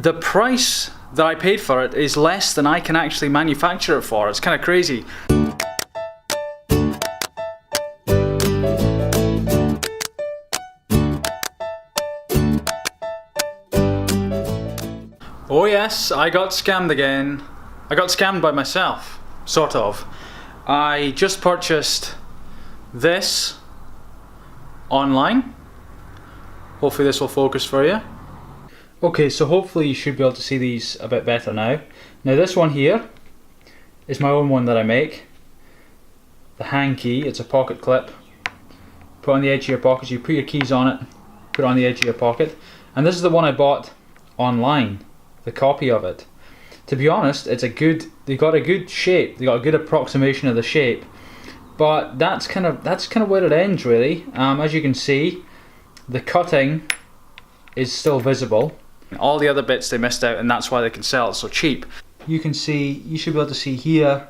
the price that I paid for it is less than I can actually manufacture it for. It's kind of crazy. Oh yes, I got scammed again. I got scammed by myself, sort of. I just purchased this online. Hopefully this will focus for you. Okay, so hopefully you should be able to see these a bit better now. Now this one here is my own one that I make. The hanky, it's a pocket clip. Put on the edge of your pocket, you put your keys on it, put it on the edge of your pocket. And this is the one I bought online, the copy of it. To be honest, it's a good, they got a good shape, they got a good approximation of the shape. But that's kind of where it ends really. As you can see, the cutting is still visible. All the other bits they missed out, and that's why they can sell it so cheap. You can see, you should be able to see here,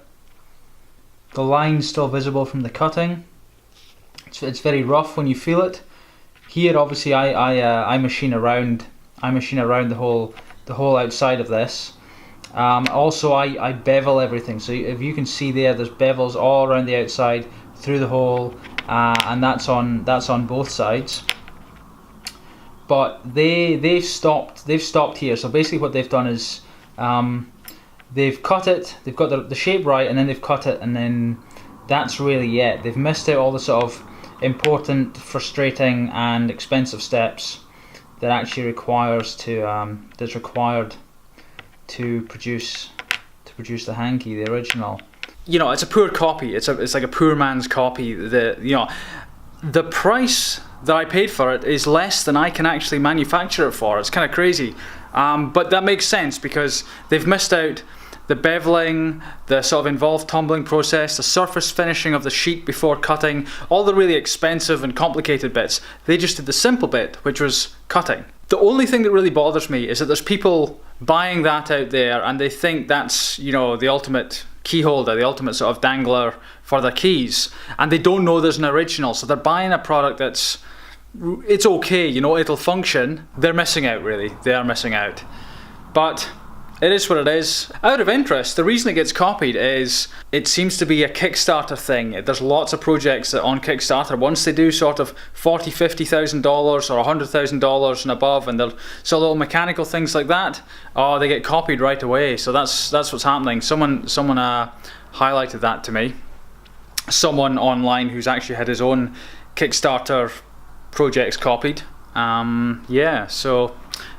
the line's still visible from the cutting. It's very rough when you feel it. Here, obviously, I machine around the whole outside of this. Also, I bevel everything. So if you can see there's bevels all around the outside through the hole, and that's on both sides. But they've stopped here. So basically what they've done is they've cut it, they've got the shape right, and then they've cut it, and then that's really it. They've missed out all the sort of important, frustrating and expensive steps that actually that's required to produce the hanky, the original. You know, it's a poor copy. It's like a poor man's copy. The price that I paid for it is less than I can actually manufacture it for. It's kind of crazy, but that makes sense because they've missed out the beveling, the sort of involved tumbling process, the surface finishing of the sheet before cutting, all the really expensive and complicated bits. They just did the simple bit, which was cutting. The only thing that really bothers me is that there's people buying that out there and they think that's, you know, the ultimate key holder, the ultimate sort of dangler for their keys, and they don't know there's an original, so they're buying a product it's okay, you know, it'll function. They're missing out, really. They are missing out. But it is what it is. Out of interest, the reason it gets copied is it seems to be a Kickstarter thing. There's lots of projects that on Kickstarter, once they do sort of $40,000, $50,000 or $100,000 and above, and they'll sell little mechanical things like that, oh, they get copied right away. So that's what's happening. Someone highlighted that to me. Someone online who's actually had his own Kickstarter projects copied. Yeah, so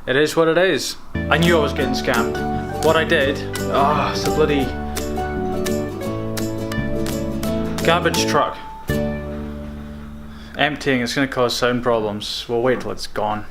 it is what it is. I knew I was getting scammed. What I did, it's a bloody garbage truck. Emptying is going to cause sound problems. We'll wait till it's gone.